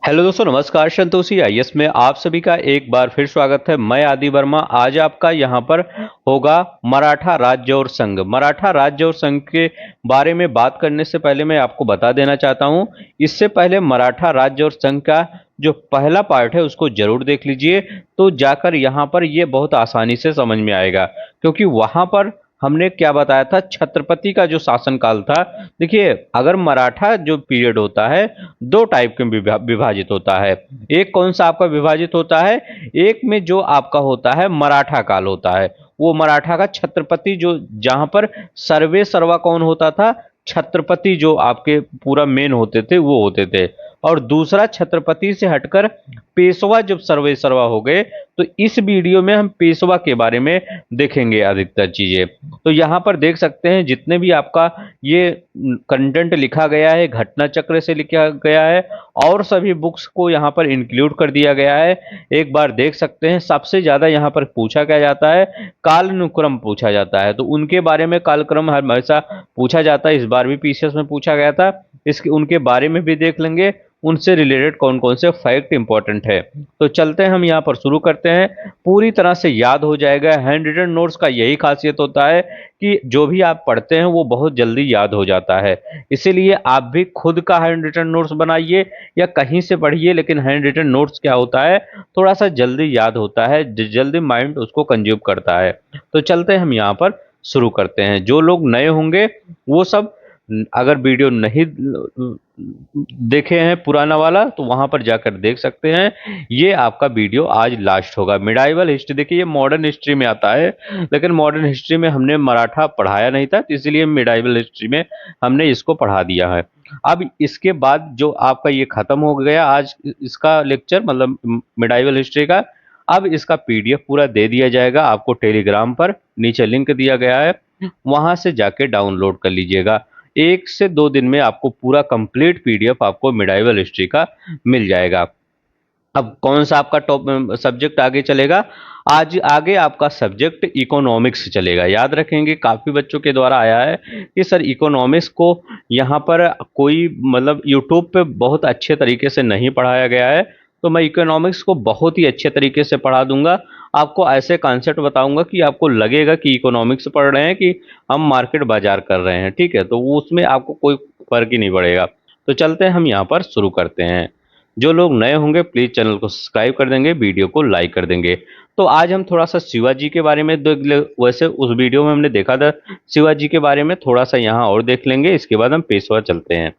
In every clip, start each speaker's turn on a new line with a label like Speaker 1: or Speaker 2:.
Speaker 1: Hello दोस्तों, नमस्कार। Santoshi IAS में आप सभी का एक बार फिर स्वागत है। मैं आदि वर्मा। आज आपका यहाँ पर होगा मराठा राज्य और संघ। मराठा राज्य और संघ के बारे में बात करने से पहले मैं आपको बता देना चाहता हूँ, इससे पहले मराठा राज्य और संघ का जो पहला पार्ट है उसको जरूर देख लीजिए, तो जाकर यहाँ पर ये बहुत आसानी से समझ में आएगा। क्योंकि वहां पर हमने क्या बताया था, छत्रपति का जो शासनकाल था। देखिए, अगर मराठा जो पीरियड होता है दो टाइप के विभाजित होता है। एक कौन सा आपका विभाजित होता है, एक में जो आपका होता है मराठा काल होता है, वो मराठा का छत्रपति जो जहां पर सर्वे सर्वा कौन होता था, छत्रपति जो आपके पूरा मेन होते थे वो होते थे। और दूसरा छत्रपति से हटकर पेशवा जब सर्वे सर्वा हो गए, तो इस वीडियो में हम पेशवा के बारे में देखेंगे अधिकतर चीजें। तो यहाँ पर देख सकते हैं जितने भी आपका ये कंटेंट लिखा गया है, घटना चक्र से लिखा गया है और सभी बुक्स को यहाँ पर इंक्लूड कर दिया गया है। एक बार देख सकते हैं, सबसे ज्यादा यहाँ पर पूछा क्या जाता है, कालानुक्रम पूछा जाता है। तो उनके बारे में कालक्रम हमेशा पूछा जाता है, इस बार भी पीसीएस में पूछा गया था। इसके उनके बारे में भी देख लेंगे, उनसे रिलेटेड कौन कौन से फैक्ट इंपॉर्टेंट है। तो चलते हैं, हम यहाँ पर शुरू करते हैं। पूरी तरह से याद हो जाएगा। हैंड रिटन नोट्स का यही खासियत होता है कि जो भी आप पढ़ते हैं वो बहुत जल्दी याद हो जाता है। इसीलिए आप भी खुद का हैंड रिटन नोट्स बनाइए या कहीं से पढ़िए, लेकिन हैंड रिटन नोट्स क्या होता है, थोड़ा सा जल्दी याद होता है, जल्दी माइंड उसको कंज्यूम करता है। तो चलते हैं, हम यहाँ पर शुरू करते हैं। जो लोग नए होंगे वो सब, अगर वीडियो नहीं देखे हैं पुराना वाला, तो वहां पर जाकर देख सकते हैं। ये आपका वीडियो आज लास्ट होगा। मिडाइवल हिस्ट्री, देखिए ये मॉडर्न हिस्ट्री में आता है, लेकिन मॉडर्न हिस्ट्री में हमने मराठा पढ़ाया नहीं था, तो इसलिए मिडाइवल हिस्ट्री में हमने इसको पढ़ा दिया है। अब इसके बाद जो आपका ये खत्म हो गया आज इसका लेक्चर, मतलब मिडाइवल हिस्ट्री का। अब इसका पीडीएफ पूरा दे दिया जाएगा आपको टेलीग्राम पर, नीचे लिंक दिया गया है, वहां से जाके डाउनलोड कर लीजिएगा। 1 से 2 दिन में आपको पूरा कंप्लीट पीडीएफ आपको मिडाइवल हिस्ट्री का मिल जाएगा। अब कौन सा आपका टॉप सब्जेक्ट आगे चलेगा, आज आगे आपका सब्जेक्ट इकोनॉमिक्स चलेगा। याद रखेंगे, काफी बच्चों के द्वारा आया है कि सर इकोनॉमिक्स को यहाँ पर कोई मतलब यूट्यूब पे बहुत अच्छे तरीके से नहीं पढ़ाया गया है, तो मैं इकोनॉमिक्स को बहुत ही अच्छे तरीके से पढ़ा दूंगा। आपको ऐसे कॉन्सेप्ट बताऊंगा कि आपको लगेगा कि इकोनॉमिक्स पढ़ रहे हैं कि हम मार्केट बाजार कर रहे हैं। ठीक है, तो वो उसमें आपको कोई फर्क ही नहीं पड़ेगा। तो चलते हैं, हम यहाँ पर शुरू करते हैं। जो लोग नए होंगे प्लीज चैनल को सब्सक्राइब कर देंगे, वीडियो को लाइक कर देंगे। तो आज हम थोड़ा सा शिवाजी के बारे में देख ले, वैसे उस वीडियो में हमने देखा था शिवाजी के बारे में, थोड़ा सा यहाँ और देख लेंगे, इसके बाद हम पेशवा चलते हैं।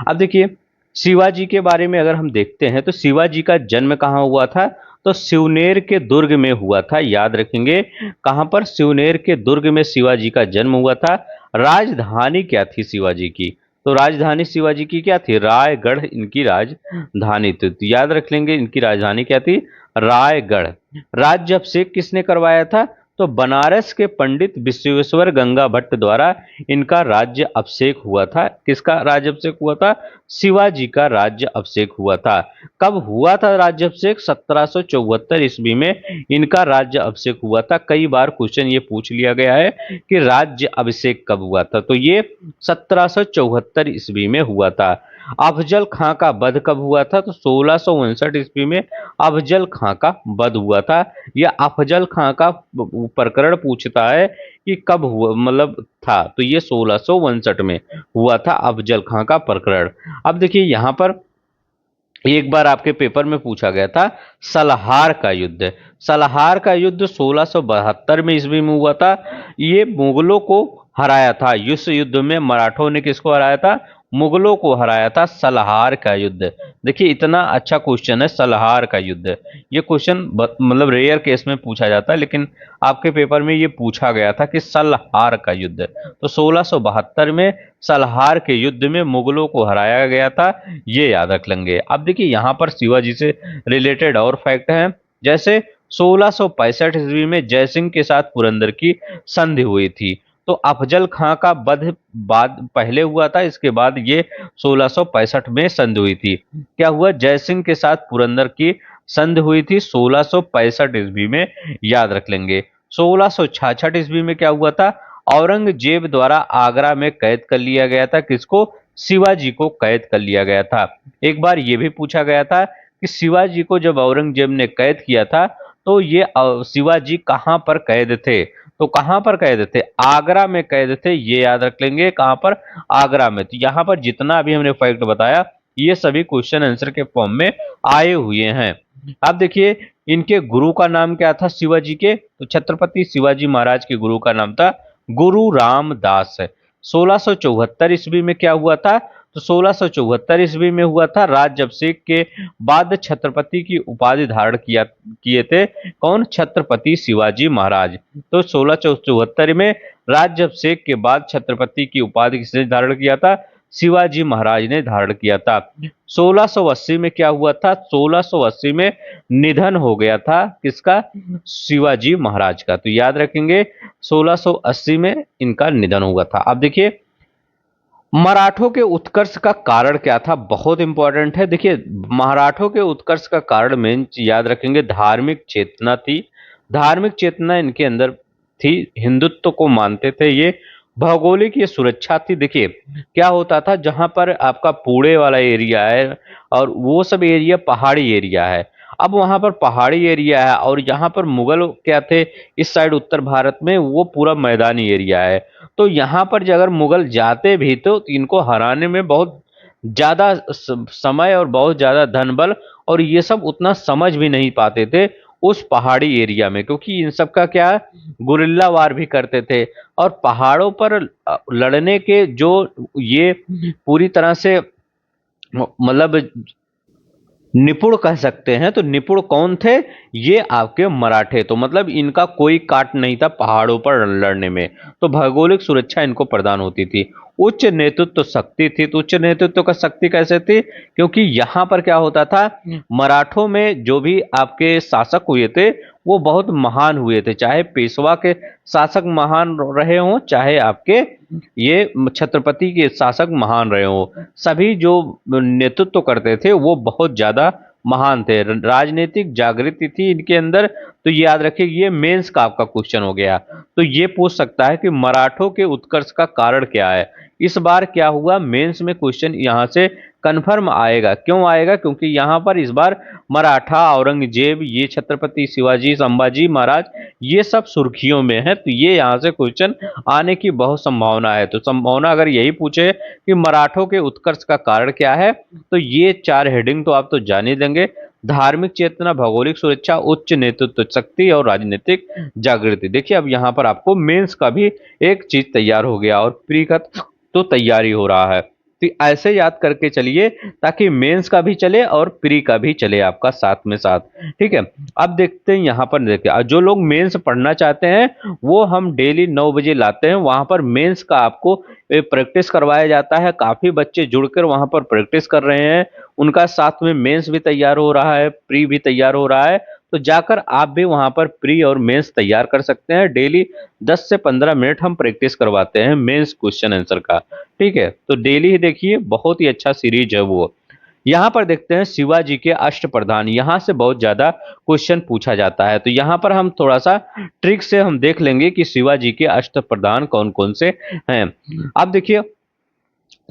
Speaker 1: अब देखिए, शिवाजी के बारे में अगर हम देखते हैं तो शिवाजी का जन्म कहाँ हुआ था, तो सिवनेर के दुर्ग में हुआ था। याद रखेंगे, कहाँ पर, सिवनेर के दुर्ग में शिवाजी का जन्म हुआ था। राजधानी क्या थी शिवाजी की, तो राजधानी शिवाजी की क्या थी, रायगढ़ इनकी राजधानी थी। तो याद रख लेंगे, इनकी राजधानी क्या थी, रायगढ़। राज्य अभिषेक किसने करवाया था, तो बनारस के पंडित विश्वेश्वर गंगा भट्ट द्वारा इनका राज्य अभिषेक हुआ था। किसका राज्य अभिषेक हुआ था, शिवाजी का राज्य अभिषेक हुआ था। कब हुआ था राज्य अभिषेक, 1774 ईस्वी में इनका राज्य अभिषेक हुआ था। कई बार क्वेश्चन ये पूछ लिया गया है कि राज्य अभिषेक कब हुआ था, तो ये 1774 ईस्वी में हुआ था। अफजल खां का वध कब हुआ था, तो 1659 ईस्वी में अफजल खां का वध हुआ था। यह अफजल खां का प्रकरण पूछता है कि कब हुआ, मतलब था, तो ये 1659 में हुआ था अफजल खां का प्रकरण। अब देखिए यहाँ पर एक बार आपके पेपर में पूछा गया था सलाहार का युद्ध। सलाहार का युद्ध 1672 में ईस्वी में हुआ था। ये मुगलों को हराया था। इस युद्ध में मराठों ने किसको हराया था, मुगलों को हराया था। सलाहार का युद्ध, देखिए इतना अच्छा क्वेश्चन है सलाहार का युद्ध। ये क्वेश्चन मतलब रेयर केस में पूछा जाता है, लेकिन आपके पेपर में ये पूछा गया था कि सलाहार का युद्ध। तो 1672 में सलाहार के युद्ध में मुगलों को हराया गया था, ये याद रख लेंगे। अब देखिए यहाँ पर शिवाजी से रिलेटेड और फैक्ट हैं, जैसे 1665 ईस्वी में जयसिंह के साथ पुरंदर की संधि हुई थी। तो अफजल खां का वध बाद पहले हुआ था, इसके बाद ये 1665 में संधि हुई थी। क्या हुआ, जयसिंह के साथ पुरंदर की संधि हुई थी 1665 ईस्वी में, याद रख लेंगे। 1666 ईस्वी में क्या हुआ था, औरंगजेब द्वारा आगरा में कैद कर लिया गया था, किसको, शिवाजी को कैद कर लिया गया था। एक बार ये भी पूछा गया था कि शिवाजी को जब औरंगजेब ने कैद किया था तो ये शिवाजी कहाँ पर कैद थे? तो कहाँ पर कैद थे? आगरा में कैद थे, ये याद रख लेंगे। कहाँ पर? आगरा में। तो यहाँ पर जितना अभी हमने फैक्ट बताया ये सभी क्वेश्चन आंसर के फॉर्म में आए हुए हैं। अब देखिए इनके गुरु का नाम क्या था शिवाजी के? तो छत्रपति शिवाजी महाराज के गुरु का नाम था गुरु रामदास। 1674 ईस्वी में क्या हुआ था? तो 1674 ईस्वी में हुआ था। राजाभिषेक के बाद छत्रपति की उपाधि धारण किए थे कौन? छत्रपति शिवाजी महाराज। तो 1674 में राज्याभिषेक के बाद छत्रपति की उपाधि किसने धारण किया था? शिवाजी महाराज ने धारण किया था। 1680 में क्या हुआ था? 1680 में निधन हो गया था किसका? शिवाजी महाराज का। तो याद रखेंगे 1680 में इनका निधन हुआ था। अब देखिए मराठों के उत्कर्ष का कारण क्या था? बहुत इंपॉर्टेंट है। देखिए मराठों के उत्कर्ष का कारण मेन याद रखेंगे धार्मिक चेतना थी। धार्मिक चेतना इनके अंदर थी, हिंदुत्व को मानते थे ये। भौगोलिक ये सुरक्षा थी। देखिए क्या होता था जहां पर आपका पूड़े वाला एरिया है और वो सब एरिया पहाड़ी एरिया है। अब वहां पर पहाड़ी एरिया है और यहाँ पर मुगल क्या थे इस साइड उत्तर भारत में, वो पूरा मैदानी एरिया है। तो यहाँ पर अगर मुगल जाते भी तो इनको हराने में बहुत ज्यादा समय और बहुत ज्यादा धन बल और ये सब उतना समझ भी नहीं पाते थे उस पहाड़ी एरिया में, क्योंकि इन सब का क्या गुरिल्ला वार भी करते थे और पहाड़ों पर लड़ने के जो ये पूरी तरह से मतलब निपुण कह सकते हैं। तो निपुण कौन थे? ये आपके मराठे। तो मतलब इनका कोई काट नहीं था पहाड़ों पर लड़ने में, तो भौगोलिक सुरक्षा इनको प्रदान होती थी। उच्च नेतृत्व शक्ति थी। तो उच्च नेतृत्व का शक्ति कैसे थी? क्योंकि यहाँ पर क्या होता था मराठों में जो भी आपके शासक हुए थे वो बहुत महान हुए थे, चाहे पेशवा के शासक महान रहे हों चाहे आपके ये छत्रपति के शासक महान रहे हो, सभी जो नेतृत्व करते थे वो बहुत ज्यादा महान थे। राजनीतिक जागृति थी इनके अंदर। तो ये याद रखिए ये मेंस का आपका क्वेश्चन हो गया। तो ये पूछ सकता है कि मराठों के उत्कर्ष का कारण क्या है। इस बार क्या हुआ मेंस में क्वेश्चन यहां से कंफर्म आएगा। क्यों आएगा? क्योंकि यहां पर इस बार मराठा, औरंगजेब, ये छत्रपति शिवाजी, संभाजी महाराज, ये सब सुर्खियों में है। तो ये यहाँ से क्वेश्चन आने की बहुत संभावना है। तो संभावना अगर यही पूछे कि मराठों के उत्कर्ष का कारण क्या है तो ये चार हेडिंग तो आप तो जान ही देंगे। धार्मिक चेतना, भौगोलिक सुरक्षा, उच्च नेतृत्व शक्ति और राजनीतिक जागृति। देखिए अब यहाँ पर आपको मेंस का भी एक चीज तैयार हो गया और प्री का तो तैयारी हो रहा है। तो ऐसे याद करके चलिए ताकि मेंस का भी चले और प्री का भी चले आपका साथ में साथ। ठीक है, अब देखते हैं यहाँ पर। देखिए जो लोग मेंस पढ़ना चाहते हैं वो हम डेली 9 बजे लाते हैं, वहां पर मेंस का आपको प्रैक्टिस करवाया जाता है। काफी बच्चे जुड़कर वहां पर प्रैक्टिस कर रहे हैं, उनका साथ में मेंस भी तैयार हो रहा है, प्री भी तैयार हो रहा है। तो जाकर आप भी वहां पर प्री और मेंस तैयार कर सकते हैं। डेली 10 से 15 मिनट हम प्रैक्टिस करवाते हैं मेंस क्वेश्चन आंसर का। ठीक है, तो डेली ही देखिए, बहुत ही अच्छा सीरीज है वो। यहाँ पर देखते हैं शिवाजी के अष्टप्रधान, यहाँ से बहुत ज्यादा क्वेश्चन पूछा जाता है। तो यहाँ पर हम थोड़ा सा ट्रिक से हम देख लेंगे कि शिवाजी के अष्टप्रधान कौन कौन से हैं। अब देखिए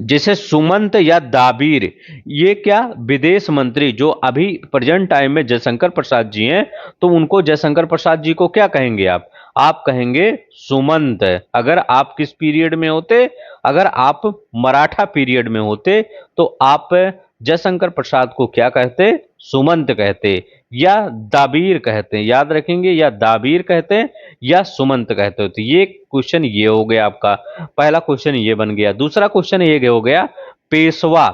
Speaker 1: जैसे सुमंत या दाबीर, ये क्या विदेश मंत्री जो अभी प्रेजेंट टाइम में जयशंकर प्रसाद जी हैं, तो उनको जयशंकर प्रसाद जी को क्या कहेंगे आप कहेंगे सुमंत। अगर आप किस पीरियड में होते? अगर आप मराठा पीरियड में होते तो आप जयशंकर प्रसाद को क्या कहते? सुमंत कहते या दाबीर कहते हैं। याद रखेंगे, या दाबीर कहते हैं या सुमंत कहते हो। तो ये क्वेश्चन ये हो गया आपका, पहला क्वेश्चन ये बन गया। दूसरा क्वेश्चन ये हो गया पेशवा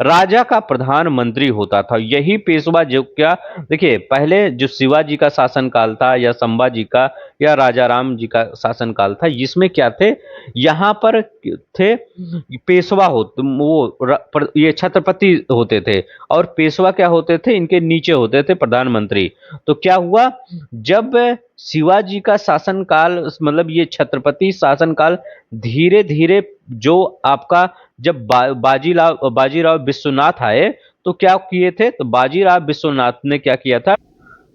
Speaker 1: राजा का प्रधानमंत्री होता था। यही पेशवा जो क्या, देखिए पहले जो शिवाजी का शासनकाल था या संभाजी का या राजा राम जी का शासनकाल था, इसमें क्या थे यहाँ पर थे पेशवा होते, ये छत्रपति होते थे और पेशवा क्या होते थे, इनके नीचे होते थे प्रधानमंत्री। तो क्या हुआ जब शिवाजी का शासनकाल मतलब ये छत्रपति शासनकाल धीरे धीरे जो आपका जब बाजीराव विश्वनाथ आए तो क्या किए थे? तो बाजीराव विश्वनाथ ने क्या किया था,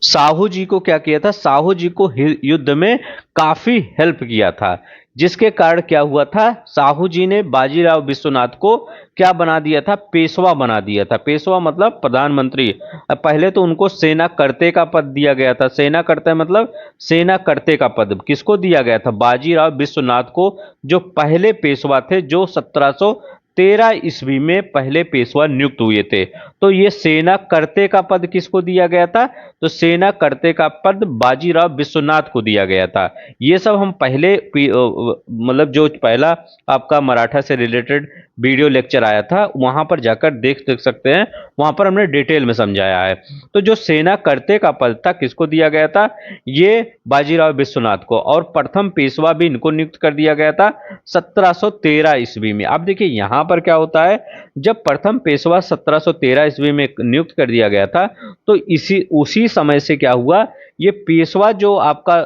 Speaker 1: साहू जी को क्या किया था, साहू जी को युद्ध में काफी हेल्प किया था। जिसके कारण क्या हुआ था, साहू जी ने बाजीराव विश्वनाथ को क्या बना दिया था, पेशवा बना दिया था। पेशवा मतलब प्रधानमंत्री। पहले तो उनको सेना करते का पद दिया गया था। सेना करते मतलब सेना करते का पद किसको दिया गया था, बाजीराव विश्वनाथ को, जो पहले पेशवा थे, जो 1713 ईस्वी में पहले पेशवा नियुक्त हुए थे। तो ये सेना करते का पद किसको दिया गया था, तो सेना करते का पद बाजीराव विश्वनाथ को दिया गया था। ये सब हम पहले मतलब जो पहला आपका मराठा से रिलेटेड वीडियो लेक्चर आया था वहां पर जाकर देख सकते हैं, वहां पर हमने डिटेल में समझाया है। तो जो सेना करते का पद था किसको दिया गया था, ये बाजीराव विश्वनाथ को, और प्रथम पेशवा भी इनको नियुक्त कर दिया गया था 1713 ईस्वी में। अब देखिए यहां पर क्या होता है, जब प्रथम पेशवा 1713 ईस्वी में नियुक्त कर दिया गया था, तो इसी उसी समय से क्या हुआ, ये पेशवा जो आपका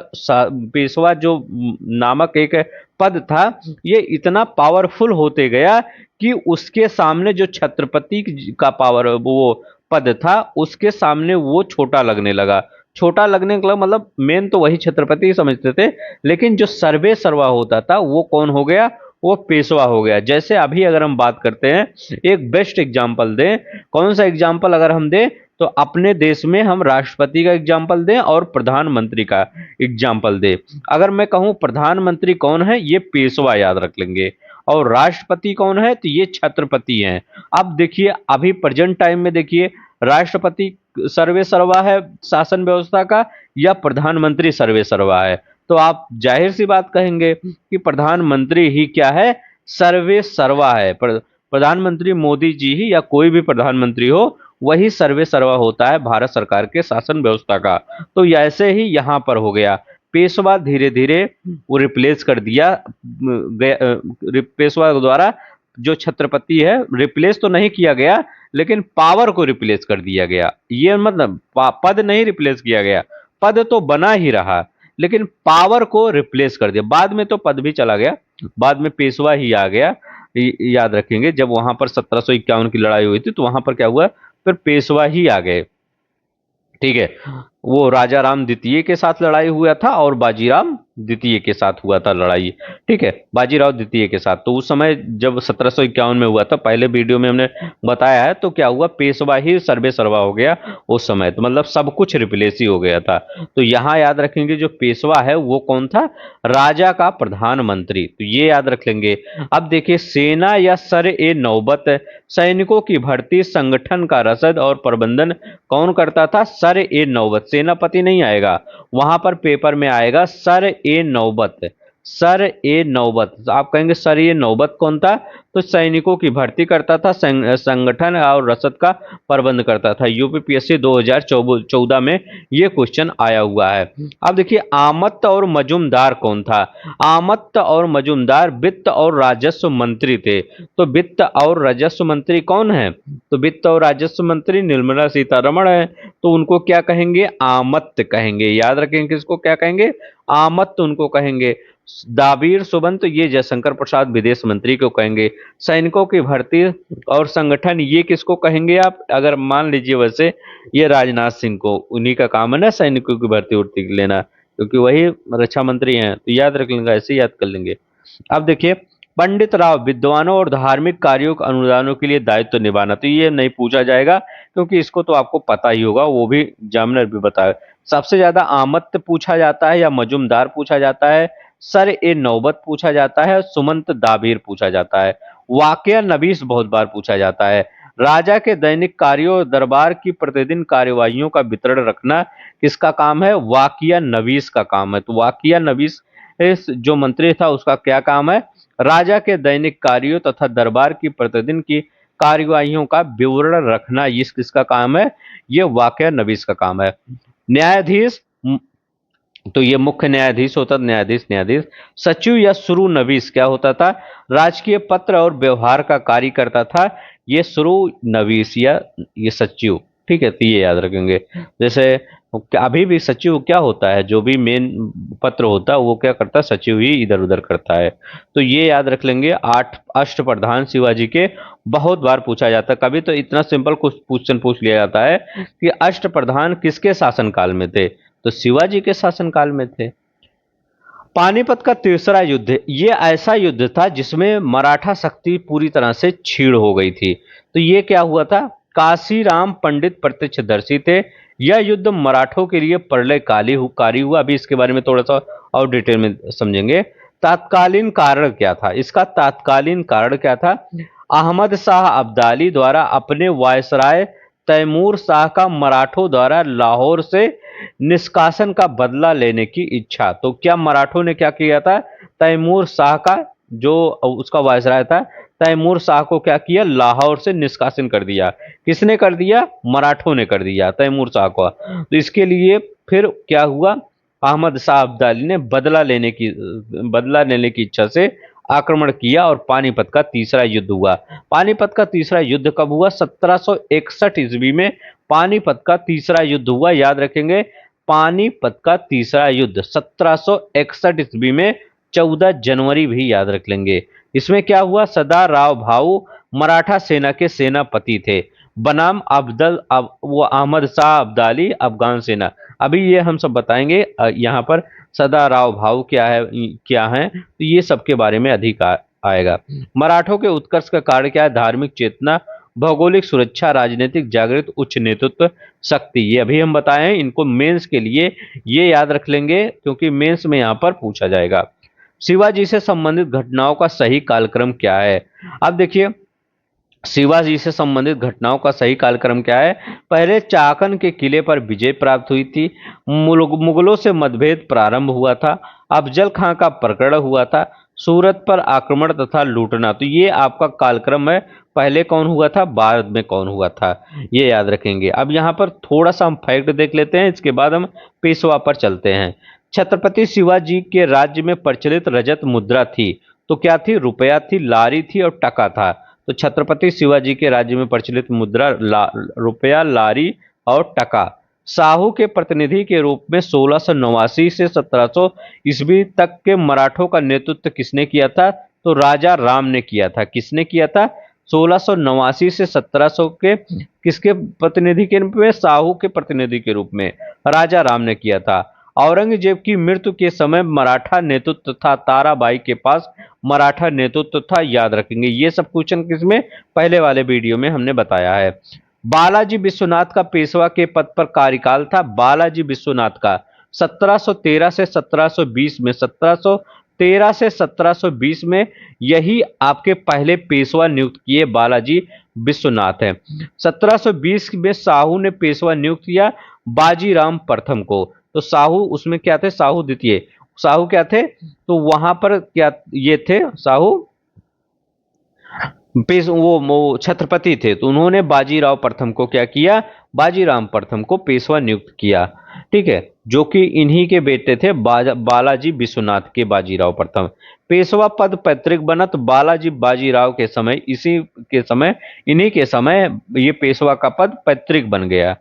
Speaker 1: पेशवा जो नामक एक पद था, ये इतना पावरफुल होते गया कि उसके सामने जो छत्रपति का पावर वो पद था, उसके सामने वो छोटा लगने लगा। छोटा लगने का मतलब मेन तो वही छत्रपति ही समझते थे, लेकिन जो सर्वे सर्वा होता था वो कौन हो गया, वो पेशवा हो गया। जैसे अभी अगर हम बात करते हैं, एक बेस्ट एग्जांपल दें, कौन सा एग्जांपल अगर हम दें, तो अपने देश में हम राष्ट्रपति का एग्जांपल दें और प्रधानमंत्री का एग्जांपल दें। अगर मैं कहूं प्रधानमंत्री कौन है, ये पेशवा याद रख लेंगे, और राष्ट्रपति कौन है, तो ये छत्रपति हैं। अब देखिए अभी प्रेजेंट टाइम में देखिए, राष्ट्रपति सर्वे सर्वा है शासन व्यवस्था का, या प्रधानमंत्री सर्वे सर्वा है, तो आप जाहिर सी बात कहेंगे कि प्रधानमंत्री ही क्या है, सर्वे सर्वा है। प्रधानमंत्री मोदी जी ही या कोई भी प्रधानमंत्री हो, वही सर्वे सर्वा होता है भारत सरकार के शासन व्यवस्था का। तो ऐसे ही यहां पर हो गया, पेशवा धीरे धीरे वो रिप्लेस कर दिया पेशवा द्वारा जो छत्रपति है, रिप्लेस तो नहीं किया गया, लेकिन पावर को रिप्लेस कर दिया गया। ये मतलब पद नहीं रिप्लेस किया गया, पद तो बना ही रहा, लेकिन पावर को रिप्लेस कर दिया। बाद में तो पद भी चला गया, बाद में पेशवा ही आ गया। याद रखेंगे जब वहां पर 1751 की लड़ाई हुई थी, तो वहां पर क्या हुआ, फिर पेशवा ही आ गए। ठीक है, वो राजा राम द्वितीय के साथ लड़ाई हुआ था और बाजीराव द्वितीय के साथ हुआ था लड़ाई। ठीक है, बाजीराव द्वितीय के साथ। तो उस समय जब 1751 में हुआ था, पहले वीडियो में हमने बताया है, तो क्या हुआ, पेशवा ही सर्वे सर्वा हो गया उस समय, तो मतलब सब कुछ रिप्लेस ही हो गया था। तो यहां याद रखेंगे जो पेशवा है वो कौन था, राजा का प्रधानमंत्री, तो ये याद रख लेंगे। अब देखिए, सेना या सर ए नौबत, सैनिकों की भर्ती, संगठन का रसद और प्रबंधन कौन करता था, सर ए नौबत। सेनापति नहीं आएगा वहां पर, पेपर में आएगा सर ए नौबत। सर ए नौबत, तो आप कहेंगे सर ये नौबत कौन था, तो सैनिकों की भर्ती करता था, संगठन और रसद का प्रबंध करता था। यूपीपीएससी 2014 में ये क्वेश्चन आया हुआ है। अब देखिए, आमत्त और मजूमदार कौन था, आमत्त और मजूमदार वित्त और राजस्व मंत्री थे। तो वित्त और राजस्व मंत्री कौन है, तो वित्त और राजस्व मंत्री निर्मला सीतारमण है, तो उनको क्या कहेंगे, आमत्त कहेंगे। याद रखेंगे किसको क्या कहेंगे, आमत्त उनको कहेंगे। दाबीर सुबंत, ये जयशंकर प्रसाद विदेश मंत्री को कहेंगे। सैनिकों की भर्ती और संगठन, ये किसको कहेंगे आप, अगर मान लीजिए वैसे, ये राजनाथ सिंह को, उन्हीं का काम है ना सैनिकों की भर्ती उर्ती लेना, क्योंकि वही रक्षा मंत्री हैं, तो याद रख लेंगे, ऐसे याद कर लेंगे। अब देखिए, पंडित राव, विद्वानों और धार्मिक कार्यों के अनुदानों के लिए दायित्व निभाना, तो ये नहीं पूछा जाएगा, क्योंकि इसको तो आपको पता ही होगा, वो भी एग्जामिनर भी बताए। सबसे ज्यादा आमत्त पूछा जाता है या मजूमदार पूछा जाता है, सर ए नौबत पूछा जाता है, सुमंत दाबीर पूछा जाता है। वाकया नबीस बहुत बार पूछा जाता है। राजा के दैनिक कार्यों, दरबार की प्रतिदिन कार्यवाहियों का वितरण रखना किसका काम है, वाकिया नवीस का काम है। तो वाकिया नवीस जो मंत्री था उसका क्या काम है, राजा के दैनिक कार्यों तथा दरबार की प्रतिदिन की कार्यवाहियों का विवरण रखना, ये किसका काम है, ये वाकया नवीस का काम है। न्यायाधीश, तो ये मुख्य न्यायाधीश होता था, न्यायाधीश। सचिव या शुरू नवीस क्या होता था, राजकीय पत्र और व्यवहार का कार्य करता था, ये शुरू नवीस या ये सचिव। ठीक है, तो ये याद रखेंगे। जैसे अभी भी सचिव क्या होता है, जो भी मेन पत्र होता है वो क्या करता है, सचिव ही इधर उधर करता है। तो ये याद रख लेंगे। आठ अष्टप्रधान शिवाजी के बहुत बार पूछा जाता है, कभी तो इतना सिंपल कुछ क्वेश्चन पूछ लिया जाता है कि अष्टप्रधान किसके शासनकाल में थे, तो शिवाजी के शासनकाल में थे। पानीपत का तीसरा युद्ध, ये ऐसा युद्ध था जिसमें मराठा शक्ति पूरी तरह से छीड़ हो गई थी। तो ये क्या हुआ था, काशीराम पंडित प्रत्यक्षदर्शी थे। यह युद्ध मराठों के लिए प्रलयकारी हुआ। अभी इसके बारे में थोड़ा सा और डिटेल में समझेंगे। तात्कालीन कारण क्या था, इसका तात्कालीन कारण क्या था, अहमद शाह अब्दाली द्वारा अपने वायसराय तैमूर शाह का मराठों द्वारा लाहौर से निष्कासन का बदला लेने की इच्छा। तो क्या मराठों ने क्या किया था, तैमूर शाह का, जो उसका वायसराय था, तैमूर शाह को क्या किया, लाहौर से निष्कासन कर दिया। किसने कर दिया, मराठों ने कर दिया तैमूर शाह को। तो इसके लिए फिर क्या हुआ, अहमद शाह अब्दाली ने बदला लेने की इच्छा से आक्रमण किया और पानीपत का तीसरा युद्ध हुआ। पानीपत का तीसरा युद्ध कब हुआ, 1761 ईस्वी में पानीपत का तीसरा युद्ध हुआ। याद रखेंगे, पानीपत का तीसरा युद्ध 1761 ईस्वी में, 14 जनवरी भी याद रख लेंगे। इसमें क्या हुआ, सदाराव भाऊ मराठा सेना के सेनापति थे, बनाम वो अहमद शाह अब्दाली अफगान सेना। अभी ये हम सब बताएंगे। यहाँ पर सदाराव भाऊ क्या है, तो ये सब के बारे में अधिक आएगा। मराठों के उत्कर्ष का कारण क्या है, धार्मिक चेतना, भौगोलिक सुरक्षा, राजनीतिक जागृत, उच्च नेतृत्व शक्ति। ये अभी हम बताए हैं, इनको मेंस के लिए ये याद रख लेंगे क्योंकि मेंस में यहाँ पर पूछा जाएगा। शिवाजी से संबंधित घटनाओं का सही कालक्रम क्या है। अब देखिए, शिवाजी से संबंधित घटनाओं का सही कालक्रम क्या है। पहले चाकन के किले पर विजय प्राप्त हुई थी, मुगलों से मतभेद प्रारंभ हुआ था, अफजल खां का प्रकरण हुआ था, सूरत पर आक्रमण तथा लूटना। तो ये आपका कालक्रम है, पहले कौन हुआ था, बाद में कौन हुआ था, ये याद रखेंगे। अब यहाँ पर थोड़ा सा हम फैक्ट देख लेते हैं, इसके बाद हम पेशवा पर चलते हैं। छत्रपति शिवाजी के राज्य में प्रचलित रजत मुद्रा थी, तो क्या थी, रुपया थी, लारी थी और टका था। तो छत्रपति शिवाजी के राज्य में प्रचलित मुद्रा रुपया, लारी और टका। साहू के प्रतिनिधि के रूप में 1689 से 1700 ईस्वी तक के मराठों का नेतृत्व किसने किया था, तो राजा राम ने किया था। किसने किया था, 1689 से 1700 के किसके प्रतिनिधि के रूप में, साहू के प्रतिनिधि के रूप में राजा राम ने किया था। औरंगजेब की मृत्यु के समय मराठा नेतृत्व था, ताराबाई के पास मराठा नेतृत्व था, याद रखेंगे। ये सब क्वेश्चन किसमें, पहले वाले वीडियो में हमने बताया है। बालाजी विश्वनाथ का पेशवा के पद पर कार्यकाल था, बालाजी विश्वनाथ का 1713 से 1720 में, 1713 से 1720 में यही आपके पहले पेशवा नियुक्त किए बालाजी विश्वनाथ है। 1720 में साहू ने पेशवा नियुक्त किया बाजीराम प्रथम को। तो साहू उसमें क्या थे, साहू द्वितीय, साहू क्या थे, तो वहां पर क्या ये थे, साहू वो छत्रपति थे। तो उन्होंने बाजीराव प्रथम को क्या किया, बाजीराम प्रथम को पेशवा नियुक्त किया। ठीक है, जो कि इन्हीं के बेटे थे, बालाजी विश्वनाथ के बाजीराव प्रथम। पेशवा पद पैतृक बना, तो बालाजी बाजीराव के समय, इन्हीं के समय ये पेशवा का पद पैतृक बन गया।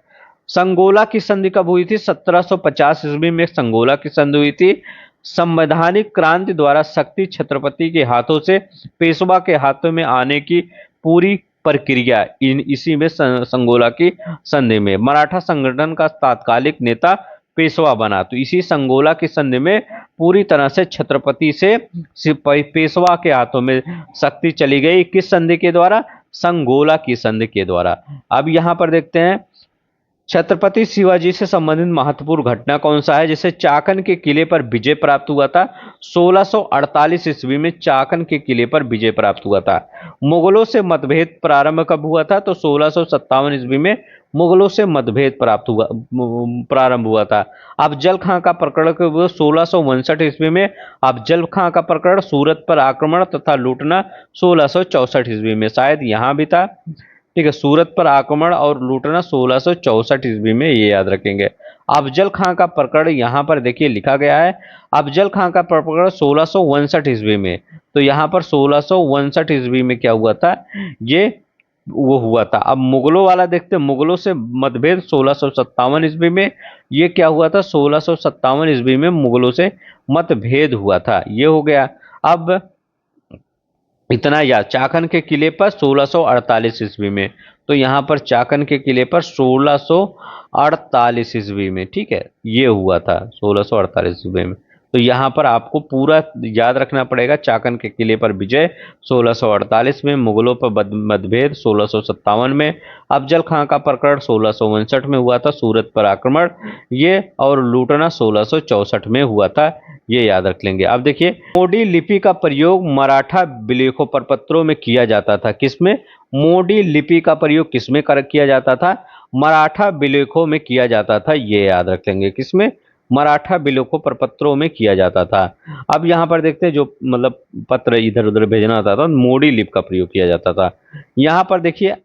Speaker 1: संगोला की संधि कब हुई थी, 1750 ईस्वी में संगोला की संधि हुई थी। संवैधानिक क्रांति द्वारा शक्ति छत्रपति के हाथों से पेशवा के हाथों में आने की पूरी प्रक्रिया इसी में संगोला की संधि में। मराठा संगठन का तात्कालिक नेता पेशवा बना, तो इसी संगोला की संधि में पूरी तरह से छत्रपति से पेशवा के हाथों में शक्ति चली गई। किस संधि के द्वारा, संगोला की संधि के द्वारा। अब यहां पर देखते हैं छत्रपति शिवाजी से संबंधित महत्वपूर्ण घटना कौन सा है, जिसे चाकन के किले पर विजय प्राप्त हुआ था। 1648 ईस्वी में चाकन के किले पर विजय प्राप्त हुआ था। मुगलों से मतभेद प्रारंभ कब हुआ था, तो 1657 ईस्वी में मुगलों से मतभेद प्रारंभ हुआ था। अफजल खां का प्रकरण कब हुआ, 1659 ईस्वी में। अफजल खां का प्रकरण, सूरत पर आक्रमण तथा लूटना 1664 ईस्वी में, शायद यहां भी था। ठीक है, सूरत पर आक्रमण और लूटना 1664 ईस्वी में, ये याद रखेंगे। अफजल खां का प्रकरण यहाँ पर देखिए लिखा गया है, अफजल खां का प्रकरण 1659 ईस्वी में। तो यहाँ पर 1659 ईस्वी में क्या हुआ था, ये वो हुआ था। अब मुगलों वाला देखते हैं, मुगलों से मतभेद 1657 ईस्वी में, ये क्या हुआ था, 1657 ईस्वी में मुगलों से मतभेद हुआ था, ये हो गया। अब इतना याद, चाकन के किले पर 1648 ईस्वी में, तो यहाँ पर चाकन के किले पर 1648 ईस्वी में, ठीक है, ये हुआ था 1648 ईस्वी में। तो यहाँ पर आपको पूरा याद रखना पड़ेगा। चाकन के किले पर विजय 1648 में, मुगलों पर मतभेद 1657 में, अफजल खां का प्रकरण 1659 में हुआ था, सूरत पर आक्रमण ये और लूटना 1664 में हुआ था, ये याद रख लेंगे। अब देखिए, मोडी लिपि का प्रयोग मराठा विलेखों प्रपत्रों में किया जाता था। किसमें? मोडी लिपि का प्रयोग किसमें किया जाता था? मराठा विलेखों में किया जाता था, ये याद रख लेंगे। किसमें? मराठा विलेखों प्रपत्रों में किया जाता था। अब यहाँ पर देखते हैं, जो मतलब पत्र इधर उधर भेजना होता था, मोडी लिपि का प्रयोग किया जाता था। यहाँ पर देखिए,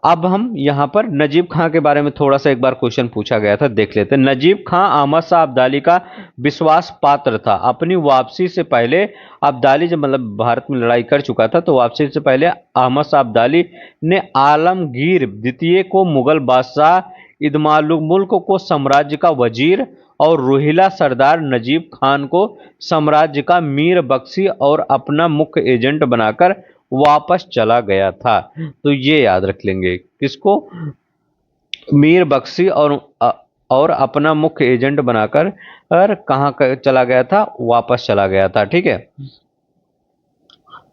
Speaker 1: अब हम यहाँ पर नजीब खां के बारे में थोड़ा सा एक बार क्वेश्चन पूछा गया था, देख लेते हैं। नजीब खां अहमद शाह अब्दाली का विश्वास पात्र था। अपनी वापसी से पहले, अब्दाली जब मतलब भारत में लड़ाई कर चुका था, तो वापसी से पहले अहमद शाह अब्दाली ने आलमगीर द्वितीय को मुगल बादशाह इदमालुल मुल्क को साम्राज्य का वजीर और रोहिला सरदार नजीब खान को साम्राज्य का मीर बख्शी और अपना मुख्य एजेंट बनाकर वापस चला गया था। तो ये याद रख लेंगे। किसको? मीर बख्शी और अपना मुख्य एजेंट बनाकर कहाँ चला गया था? वापस चला गया था। ठीक है,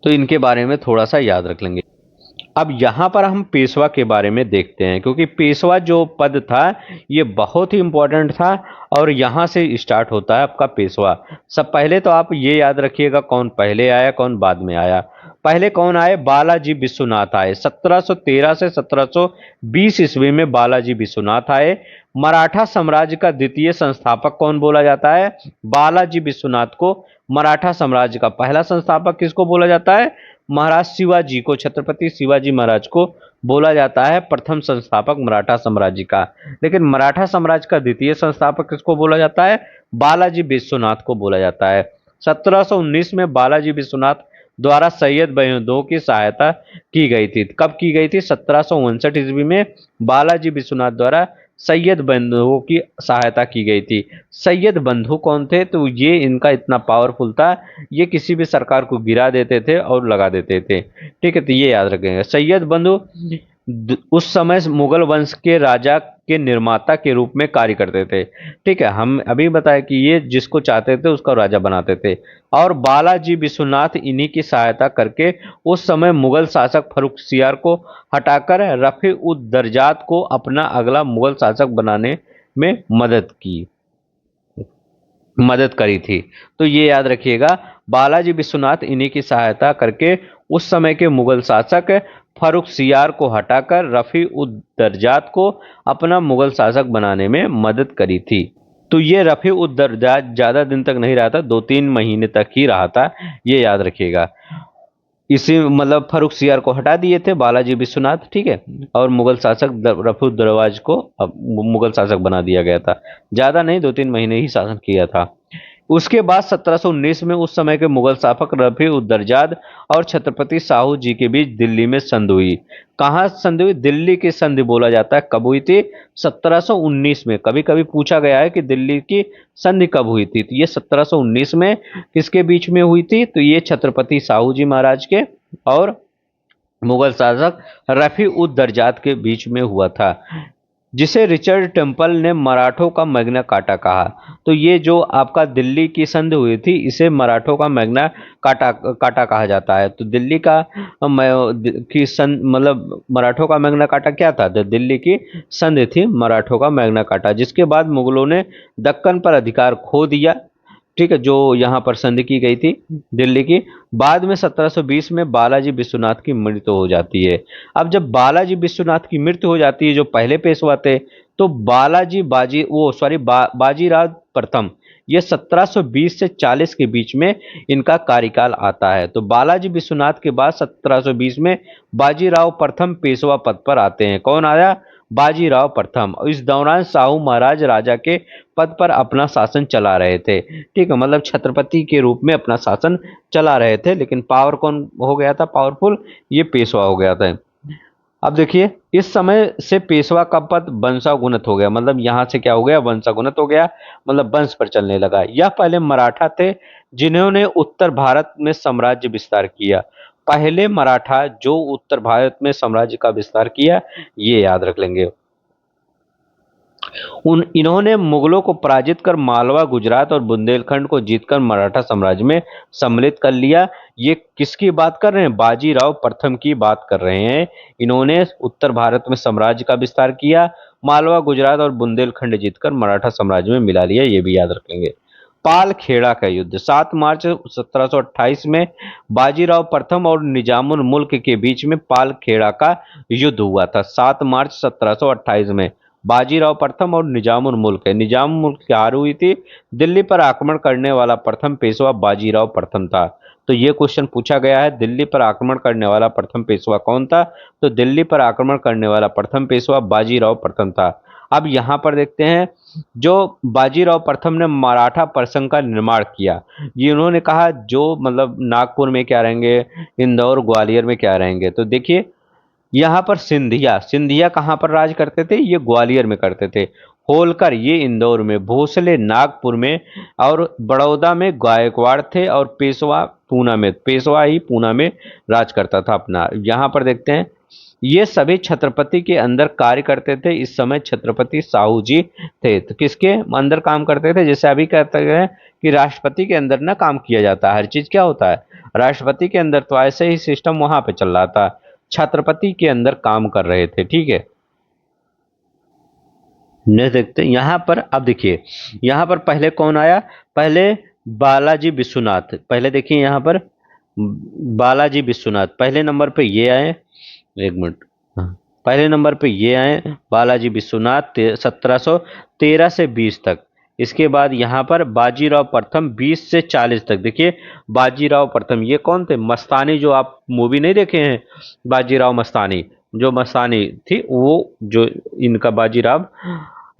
Speaker 1: तो इनके बारे में थोड़ा सा याद रख लेंगे। अब यहाँ पर हम पेशवा के बारे में देखते हैं, क्योंकि पेशवा जो पद था ये बहुत ही इंपॉर्टेंट था और यहाँ से स्टार्ट होता है आपका पेशवा। सब पहले तो आप ये याद रखिएगा, कौन पहले आया कौन बाद में आया। पहले कौन आए? बालाजी विश्वनाथ आए। 1713 से 1720 ईस्वी में बालाजी विश्वनाथ आए। मराठा साम्राज्य का द्वितीय संस्थापक कौन बोला जाता है? बालाजी विश्वनाथ को मराठा साम्राज्य का पहला संस्थापक किसको बोला जाता है? महाराज शिवाजी को, छत्रपति शिवाजी महाराज को बोला जाता है प्रथम संस्थापक मराठा साम्राज्य का। लेकिन मराठा साम्राज्य का द्वितीय संस्थापक किसको बोला जाता है? बालाजी विश्वनाथ को बोला जाता है। 1719 में बालाजी विश्वनाथ द्वारा सैयद बहनों की सहायता की गई थी। कब की गई थी? 1759 ईस्वी में बालाजी विश्वनाथ द्वारा सैयद बंधुओं की सहायता की गई थी। सैयद बंधु कौन थे? तो ये इनका इतना पावरफुल था, ये किसी भी सरकार को गिरा देते थे और लगा देते थे। ठीक है, तो ये याद रखेंगे। सैयद बंधु उस समय मुगल वंश के राजा के निर्माता के रूप में कार्य करते थे। ठीक है, हम अभी बताया कि ये जिसको चाहते थे उसका राजा बनाते थे। और बालाजी विश्वनाथ इन्हीं की सहायता करके उस समय मुगल शासक फर्रुखसियार को हटाकर रफी उद दर्जात को अपना अगला मुगल शासक बनाने में मदद करी थी। तो ये याद रखिएगा, बालाजी विश्वनाथ इन्हीं की सहायता करके उस समय के मुगल शासक फर्रुखसियार को हटाकर रफी उद दर्जात को अपना मुगल शासक बनाने में मदद करी थी। तो ये रफी उद दर्जात ज्यादा दिन तक नहीं रहा था, 2-3 महीने तक ही रहा था, ये याद रखिएगा। इसी मतलब फर्रुखसियार को हटा दिए थे बालाजी विश्वनाथ, ठीक है, और मुगल शासक रफी उद दरवाज को मुगल शासक बना दिया गया था। ज्यादा नहीं, 2-3 महीने ही शासन किया था। उसके बाद 1719 में उस समय के मुगल शासक रफी उद दर्जाद और छत्रपति साहू जी के बीच दिल्ली में संधि हुई। कहाँ संधि हुई? दिल्ली की संधि बोला जाता है। कब हुई थी? 1719 में। कभी कभी पूछा गया है कि दिल्ली की संधि कब हुई थी, तो ये 1719 में किसके बीच में हुई थी? तो ये छत्रपति साहू जी महाराज के और मुगल शासक रफी उद दर्जात के बीच में हुआ था, जिसे रिचर्ड टेम्पल ने मराठों का मैग्ना कार्टा कहा। तो ये जो आपका दिल्ली की संधि हुई थी, इसे मराठों का मैग्ना कार्टा कहा जाता है। तो दिल्ली का मतलब मराठों का मैग्ना कार्टा क्या था? तो दिल्ली की संधि थी मराठों का मैग्ना कार्टा, जिसके बाद मुगलों ने दक्कन पर अधिकार खो दिया। ठीक है, जो यहाँ पर संधि की गई थी दिल्ली की। बाद में 1720 में बालाजी विश्वनाथ की मृत्यु हो जाती है। अब जब बालाजी विश्वनाथ की मृत्यु हो जाती है, जो पहले पेशवा थे, तो बाजीराव प्रथम, ये 1720 से 40 के बीच में इनका कार्यकाल आता है। तो बालाजी विश्वनाथ के बाद 1720 में बाजीराव प्रथम पेशवा पद पर आते हैं। कौन आया? बाजीराव प्रथम। इस दौरान साहू महाराज राजा के पद पर अपना शासन चला रहे थे। ठीक है, मतलब छत्रपति के रूप में अपना शासन चला रहे थे, लेकिन पावर कौन हो गया था पावरफुल? ये पेशवा हो गया था। अब देखिए, इस समय से पेशवा का पद वंशागुणित हो गया, मतलब यहाँ से क्या हो गया? वंशागुणित हो गया, मतलब वंश पर चलने लगा। यह पहले मराठा थे जिन्होंने उत्तर भारत में साम्राज्य विस्तार किया। पहले मराठा जो उत्तर भारत में साम्राज्य का विस्तार किया, ये याद रख लेंगे। इन्होंने मुगलों को पराजित कर मालवा, गुजरात और बुंदेलखंड को जीतकर मराठा साम्राज्य में सम्मिलित कर लिया। ये किसकी बात कर रहे हैं? बाजीराव प्रथम की बात कर रहे हैं। इन्होंने उत्तर भारत में साम्राज्य का विस्तार किया, मालवा, गुजरात और बुंदेलखंड जीतकर मराठा साम्राज्य में मिला लिया। ये भी याद रखेंगे। पालखेड़ा का युद्ध 7 मार्च 1728 में बाजीराव प्रथम और निजामुल मुल्क के बीच में पालखेड़ा का युद्ध हुआ था। 7 मार्च 1728 में बाजीराव प्रथम और निजामुल मुल्क है। निजामुल मुल्क की हार हुई थी। दिल्ली पर आक्रमण करने वाला प्रथम पेशवा बाजीराव प्रथम था। तो ये क्वेश्चन पूछा गया है, दिल्ली पर आक्रमण करने वाला प्रथम पेशवा कौन था? तो दिल्ली पर आक्रमण करने वाला प्रथम पेशवा बाजीराव प्रथम था। अब यहाँ पर देखते हैं, जो बाजीराव प्रथम ने मराठा प्रसंग का निर्माण किया, ये उन्होंने कहा जो मतलब नागपुर में क्या रहेंगे, इंदौर, ग्वालियर में क्या रहेंगे। तो देखिए यहाँ पर सिंधिया, सिंधिया कहाँ पर राज करते थे? ये ग्वालियर में करते थे। होलकर ये इंदौर में, भोसले नागपुर में और बड़ौदा में गायकवाड़ थे और पेशवा पूना में, पेशवा ही पूना में राज करता था अपना। यहाँ पर देखते हैं, ये सभी छत्रपति के अंदर कार्य करते थे। इस समय छत्रपति साहू जी थे। तो किसके अंदर काम करते थे? जैसे अभी कहते हैं कि राष्ट्रपति के अंदर ना काम किया जाता है, हर चीज क्या होता है राष्ट्रपति के अंदर, तो ऐसे ही सिस्टम वहां पे चल रहा था, छत्रपति के अंदर काम कर रहे थे। ठीक है, नेक्स्ट देखते हैं यहाँ पर। अब देखिए यहाँ पर पहले कौन आया? पहले बालाजी विश्वनाथ। पहले देखिए यहाँ पर बालाजी विश्वनाथ पहले नंबर पे ये आए। एक मिनट, हाँ, पहले नंबर पे ये आए बालाजी विश्वनाथ 1713 से 20 तक। इसके बाद यहाँ पर बाजीराव प्रथम 20 से 40 तक। देखिए बाजीराव प्रथम ये कौन थे? मस्तानी, जो आप मूवी नहीं देखे हैं बाजीराव मस्तानी, जो मस्तानी थी वो, जो इनका बाजीराव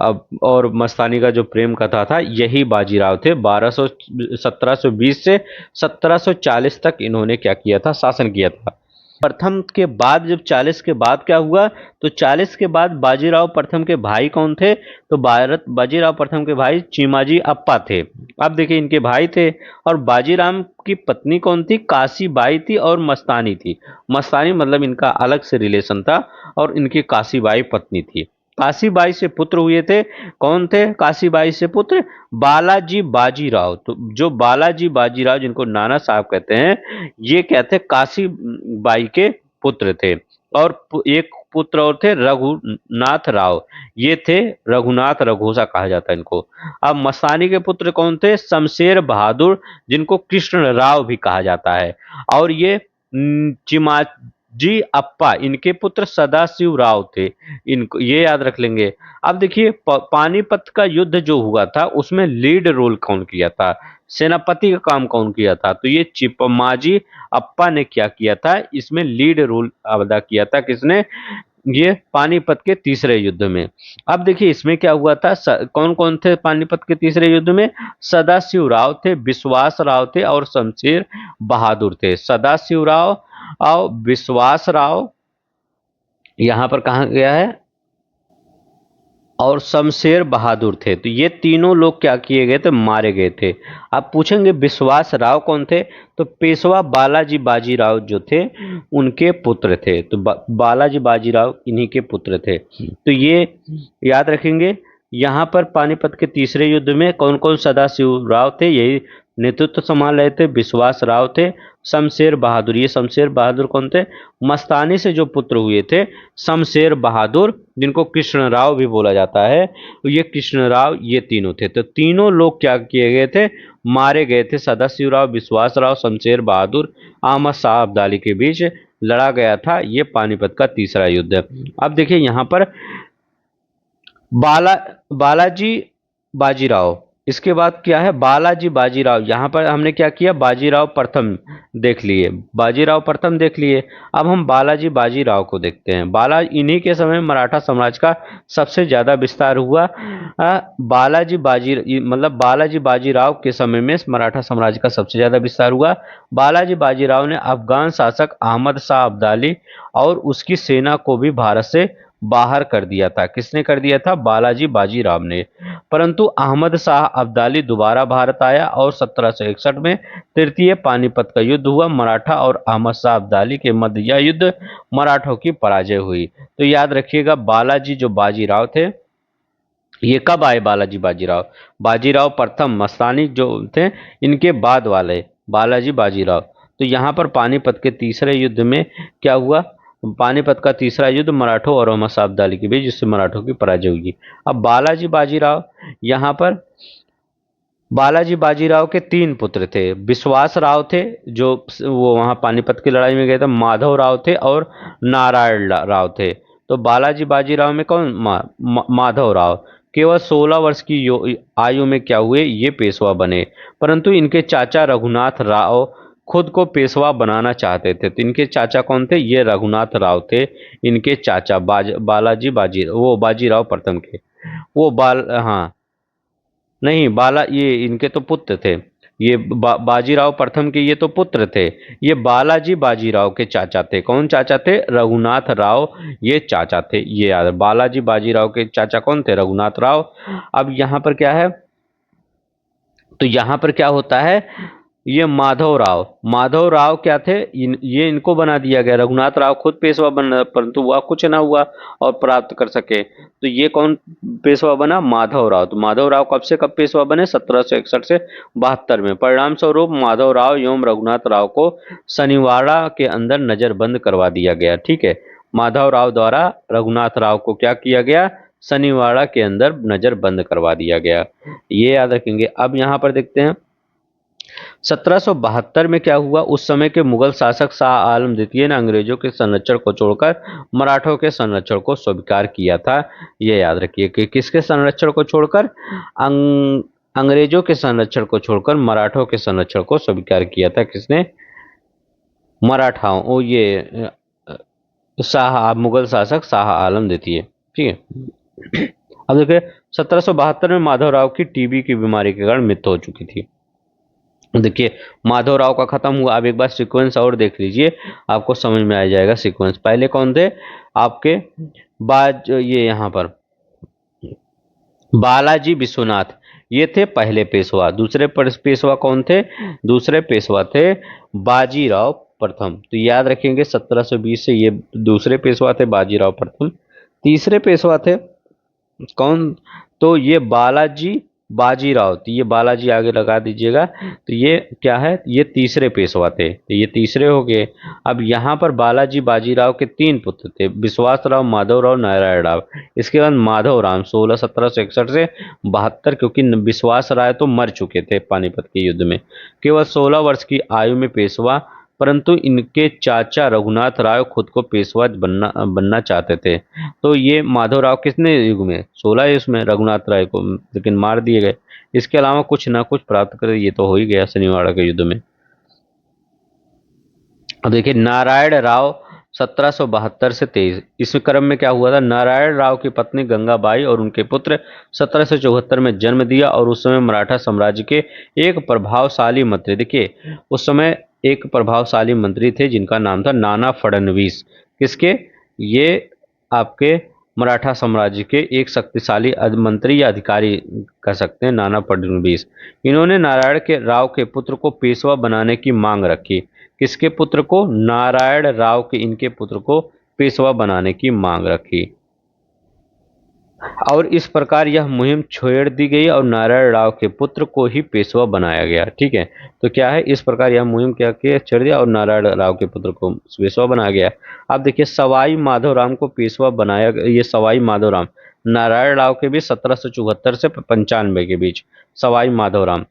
Speaker 1: अब और मस्तानी का जो प्रेम कथा था, यही बाजीराव थे। 1720 से 1740 तक इन्होंने क्या किया था? शासन किया था। प्रथम के बाद जब 40 के बाद क्या हुआ? तो 40 के बाद बाजीराव प्रथम के भाई कौन थे? तो बाजीराव प्रथम के भाई चिमाजी अप्पा थे। अब देखिए इनके भाई थे, और बाजीराव की पत्नी कौन थी? काशीबाई थी और मस्तानी थी। मस्तानी मतलब इनका अलग से रिलेशन था, और इनकी काशीबाई पत्नी थी। काशीबाई से पुत्र हुए थे। कौन थे काशीबाई से पुत्र? बालाजी बाजीराव। तो जो बालाजी बाजीराव, जिनको नाना साहब कहते हैं, ये क्या थे? काशीबाई के पुत्र थे। और एक पुत्र और थे रघुनाथ राव, ये थे रघुनाथ रघोसा कहा जाता है इनको। अब मस्तानी के पुत्र कौन थे? शमशेर बहादुर, जिनको कृष्ण राव भी कहा जाता है। और ये चिमाजी अप्पा, इनके पुत्र सदाशिव राव थे। इनको ये याद रख लेंगे। अब देखिए पानीपत का युद्ध जो हुआ था, उसमें लीड रोल कौन किया था? सेनापति का काम कौन किया था? तो ये चिपमाजी अप्पा ने क्या किया था? इसमें लीड रोल अदा किया था। किसने? ये पानीपत के तीसरे युद्ध में। अब देखिए इसमें क्या हुआ था, कौन कौन थे पानीपत के तीसरे युद्ध में? सदाशिव राव थे, विश्वास राव थे और शमशेर बहादुर थे। सदाशिव राव और विश्वास राव यहाँ पर कहा गया है, और शमशेर बहादुर थे। तो ये तीनों लोग क्या किए गए थे? मारे गए थे। आप पूछेंगे विश्वास राव कौन थे? तो पेशवा बालाजी बाजीराव जो थे, उनके पुत्र थे। तो बालाजी बाजीराव इन्हीं के पुत्र थे। तो ये याद रखेंगे। यहाँ पर पानीपत के तीसरे युद्ध में कौन कौन सदाशिव राव थे, यही नेतृत्व संभाल रहे थे। विश्वास राव थे, शमशेर बहादुर, ये शमशेर बहादुर कौन थे? मस्तानी से जो पुत्र हुए थे शमशेर बहादुर, जिनको कृष्ण राव भी बोला जाता है, तो ये कृष्ण राव, ये तीनों थे। तो तीनों लोग क्या किए गए थे? मारे गए थे। सदाशिव राव, विश्वास राव, शमशेर बहादुर, अहमद शाह अब्दाली के बीच लड़ा गया था ये पानीपत का तीसरा युद्ध। अब देखिए यहाँ पर बालाजी बाजीराव, इसके बाद क्या है? बालाजी बाजीराव। यहाँ पर हमने क्या किया? बाजीराव प्रथम देख लिए, बाजीराव प्रथम देख लिए। अब हम बालाजी बाजीराव को देखते हैं। इन्हीं के समय मराठा साम्राज्य का सबसे ज्यादा विस्तार हुआ। बालाजी बाजीराव के समय में मराठा साम्राज्य का सबसे ज्यादा विस्तार हुआ। बालाजी बाजीराव ने अफगान शासक अहमद शाह अब्दाली और उसकी सेना को भी भारत से बाहर कर दिया था। किसने कर दिया था? बालाजी बाजीराव ने। परंतु अहमद शाह अब्दाली दोबारा भारत आया और 1761 में तृतीय पानीपत का युद्ध हुआ। मराठा और अहमद शाह अब्दाली के मध्य यह युद्ध मराठों की पराजय हुई। तो याद रखिएगा बालाजी जो बाजीराव थे, ये कब आए बालाजी बाजीराव? बाजीराव प्रथम मस्तानी जो थे इनके बाद वाले बालाजी बाजीराव। तो यहाँ पर पानीपत के तीसरे युद्ध में क्या हुआ? पानीपत का तीसरा युद्ध मराठों और अहमद शाह अब्दाली के बीच, जिससे मराठों की पराजय हुई। अब बालाजी बाजीराव, यहाँ पर बालाजी बाजीराव के तीन पुत्र थे। विश्वास राव थे जो वो वहां पानीपत की लड़ाई में गए थे, माधव राव थे और नारायण राव थे। तो बालाजी बाजीराव में कौन? माधव राव केवल 16 वर्ष की आयु में क्या हुए? ये पेशवा बने। परंतु इनके चाचा रघुनाथ राव खुद को पेशवा बनाना चाहते थे। तो इनके चाचा कौन थे? ये रघुनाथ राव थे। इनके चाचा बालाजी वो बाजीराव प्रथम के, वो हाँ नहीं, ये इनके तो पुत्र थे। ये बाजीराव प्रथम के ये तो पुत्र थे। ये बालाजी बाजीराव के चाचा थे। कौन चाचा थे? रघुनाथ राव ये चाचा थे। ये याद, बालाजी बाजीराव के चाचा कौन थे? रघुनाथ राव। अब यहाँ पर क्या है? तो यहाँ पर क्या होता है? ये माधव राव क्या थे? ये इनको बना दिया गया। रघुनाथ राव खुद पेशवा बना, परंतु वह कुछ ना हुआ और प्राप्त कर सके। तो ये कौन पेशवा बना? माधव राव। तो माधव राव कब से कब पेशवा बने? 1761 से 72 में। परिणाम स्वरूप माधव राव एवं रघुनाथ राव को शनिवाड़ा के अंदर नजरबंद करवा दिया गया। ठीक है, माधव राव द्वारा रघुनाथ राव को क्या किया गया? शनिवाड़ा के अंदर नजरबंद करवा दिया गया। ये याद रखेंगे। अब यहाँ पर देखते हैं 1772 में क्या हुआ? उस समय के मुगल शासक शाह आलम द्वितीय ने अंग्रेजों के संरक्षण को छोड़कर मराठों के संरक्षण को स्वीकार किया था। ये याद रखिए कि किसके संरक्षण को छोड़कर? अंग्रेजों के संरक्षण को छोड़कर मराठों के संरक्षण को स्वीकार किया था। किसने? मराठाओं। ये मुगल शासक शाह आलम द्वितीय। ठीक है। अब देखिए 1772 में माधवराव की टीबी की बीमारी के कारण मृत्यु हो चुकी थी। देखिए माधवराव का खत्म हुआ। अब एक बार सीक्वेंस और देख लीजिए, आपको समझ में आ जाएगा सीक्वेंस। पहले कौन थे आपके? ये यहाँ पर बालाजी विश्वनाथ, ये थे पहले पेशवा। दूसरे पेशवा कौन थे? दूसरे पेशवा थे बाजीराव प्रथम। तो याद रखेंगे 1720 से ये दूसरे पेशवा थे बाजीराव प्रथम। तीसरे पेशवा थे कौन? तो ये बालाजी बाजीराव। तो ये बालाजी आगे लगा दीजिएगा। तो ये क्या है? ये तीसरे पेशवा थे। तो ये तीसरे हो गए। अब यहाँ पर बालाजी बाजीराव के तीन पुत्र थे, विश्वास राव, माधव राव, नारायण राव। इसके बाद माधव राम 1761 से 72, क्योंकि विश्वास राय तो मर चुके थे पानीपत के युद्ध में, केवल 16 वर्ष की आयु में पेशवा। परंतु इनके चाचा रघुनाथ राव खुद को पेशवा बनना चाहते थे। तो ये माधवराव किसने युग में? 16 इसमें रघुनाथ राय को, लेकिन मार दिए गए। इसके अलावा कुछ ना कुछ प्राप्त करे, ये तो हो ही गया शनिवाड़ा के युद्ध में। अब देखिए नारायण राव 1772 से 23, इस क्रम में क्या हुआ था? नारायण राव की पत्नी गंगाबाई और उनके पुत्र 1774 में जन्म दिया और उस समय मराठा साम्राज्य के एक प्रभावशाली मंत्री, देखिए उस समय एक प्रभावशाली मंत्री थे जिनका नाम था नाना फडणवीस। किसके? ये आपके मराठा साम्राज्य के एक शक्तिशाली मंत्री या अधिकारी कह सकते हैं, नाना फडणवीस। इन्होंने नारायण के राव के पुत्र को पेशवा बनाने की मांग रखी। किसके पुत्र को? नारायण राव के इनके पुत्र को पेशवा बनाने की मांग रखी और इस प्रकार यह मुहिम छोड़ दी गई और नारायण राव के पुत्र को ही पेशवा बनाया गया। ठीक है, तो क्या है? इस प्रकार यह मुहिम क्या किया? छोड़ दिया और नारायण राव के पुत्र को पेशवा बनाया गया। अब देखिए सवाई माधवराम को पेशवा बनाया गया। ये सवाई माधवराम नारायण राव के बीच 1774 से 95 के बीच सवाई माधवराम।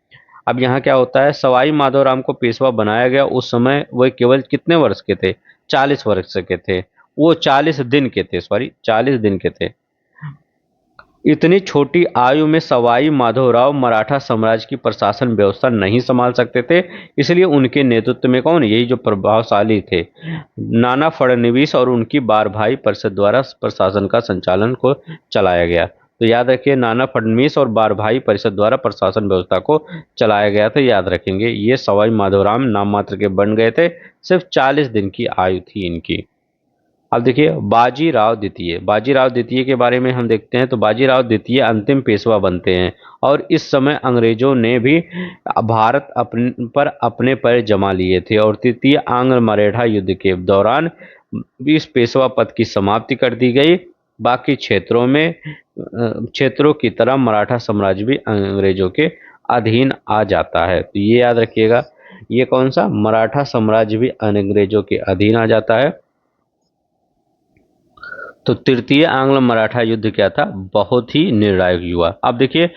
Speaker 1: अब यहाँ क्या होता है? सवाई माधवराम को पेशवा बनाया गया। उस समय वह केवल कितने वर्ष के थे? 40 वर्ष के थे। वो 40 दिन के थे, 40 दिन के थे। इतनी छोटी आयु में सवाई माधवराव मराठा साम्राज्य की प्रशासन व्यवस्था नहीं संभाल सकते थे, इसलिए उनके नेतृत्व में कौन? यही जो प्रभावशाली थे नाना फडणवीस और उनकी बार भाई परिषद द्वारा प्रशासन का संचालन को चलाया गया। तो याद रखिए नाना फडणवीस और बार भाई परिषद द्वारा प्रशासन व्यवस्था को चलाया गया था। याद रखेंगे ये सवाई माधवराम नाम मात्र के बन गए थे, सिर्फ 40 दिन की आयु थी इनकी। अब देखिए बाजीराव द्वितीय के बारे में हम देखते हैं। तो बाजीराव द्वितीय अंतिम पेशवा बनते हैं और इस समय अंग्रेजों ने भी भारत अपने पर जमा लिए थे और तृतीय आंग्ल मराठा युद्ध के दौरान इस पेशवा पद की समाप्ति कर दी गई। बाकी क्षेत्रों में क्षेत्रों की तरह मराठा साम्राज्य भी अंग्रेजों के अधीन आ जाता है। तो ये याद रखिएगा, ये कौन सा, मराठा साम्राज्य भी अंग्रेजों के अधीन आ जाता है। तो तृतीय आंग्ल मराठा युद्ध क्या था, बहुत ही निर्णायक हुआ। अब देखिए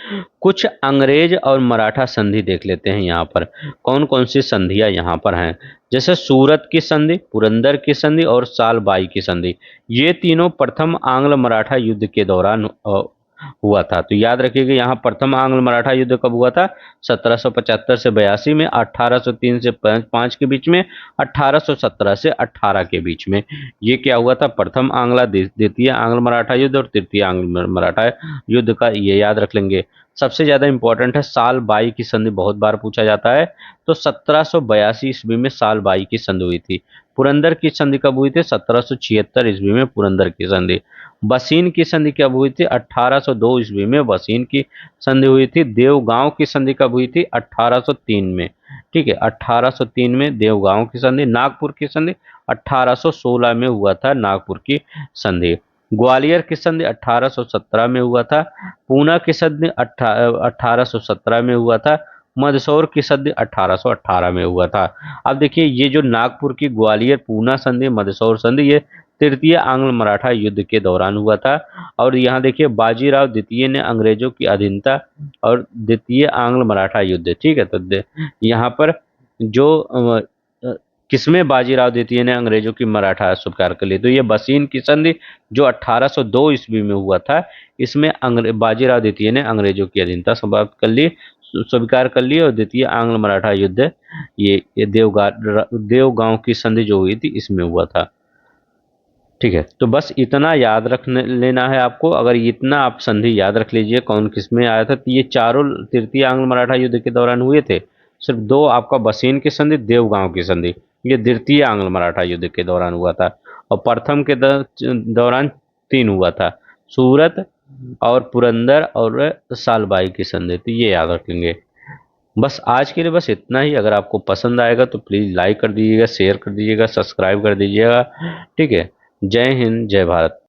Speaker 1: कुछ अंग्रेज और मराठा संधि देख लेते हैं यहाँ पर, कौन कौन सी संधियां यहाँ पर हैं। जैसे सूरत की संधि, पुरंदर की संधि और सालबाई की संधि, ये तीनों प्रथम आंग्ल मराठा युद्ध के दौरान हुआ था। तो याद रखिएगा यहाँ प्रथम आंग्ल मराठा युद्ध कब हुआ था, 1775 से 82 में, 1803 से 5 के बीच में, 1817 से 18 के बीच में। ये क्या हुआ था, प्रथम आंग्ल द्वितीय आंग्ल मराठा युद्ध और तृतीय आंग्ल मराठा युद्ध का ये याद रख लेंगे। सबसे ज्यादा इंपॉर्टेंट है साल बाई की संधि, बहुत बार पूछा जाता है। तो 1782 ईस्वी में साल बाई की संधि हुई थी। पुरंदर की संधि कब हुई थी, 1776 ईस्वी में पुरंदर की संधि। बसीन की संधि कब हुई थी, 1802 ईस्वी में बसीन की संधि हुई थी। देवगांव की संधि कब हुई थी, 1803 में। ठीक है, 1803 में देवगांव की संधि। नागपुर की संधि 1816 में हुआ था, नागपुर की संधि। ग्वालियर की संधि 1817 में हुआ था। पूना की संधि 1817 में हुआ था। मंदसौर की संधि 1818 में हुआ था। अब देखिए ये जो नागपुर की ग्वालियर पूना संधि मंदसौर संधि, ये तृतीय आंग्ल मराठा युद्ध के दौरान हुआ था। और यहाँ देखिए बाजीराव द्वितीय ने अंग्रेजों की अधीनता और द्वितीय आंग्ल मराठा युद्ध, ठीक है। तो यहाँ पर जो किसमें बाजीराव द्वितीय ने अंग्रेजों की मराठा स्वीकार कर ली, तो ये बसीन की संधि जो 1802 ईस्वी में हुआ था, इसमें बाजीराव द्वितीय ने अंग्रेजों की अधीनता समाप्त कर ली, स्वीकार कर ली। और द्वितीय आंग्ल मराठा युद्ध ये देवगांव की संधि जो हुई थी इसमें हुआ था। ठीक है, तो बस इतना याद रख लेना है आपको। अगर इतना आप संधि याद रख लीजिए कौन किस में आया था, तो ये चारों तृतीय आंग्ल मराठा युद्ध के दौरान हुए थे। सिर्फ दो आपका बसीन की संधि, देवगांव की संधि, ये द्वितीय आंग्ल मराठा युद्ध के दौरान हुआ था। और प्रथम के दौरान तीन हुआ था, सूरत और पुरंदर और सालबाई की संधि। तो ये याद रखेंगे। बस आज के लिए बस इतना ही। अगर आपको पसंद आएगा तो प्लीज़ लाइक कर दीजिएगा, शेयर कर दीजिएगा, सब्सक्राइब कर दीजिएगा। ठीक है, जय हिंद, जय भारत।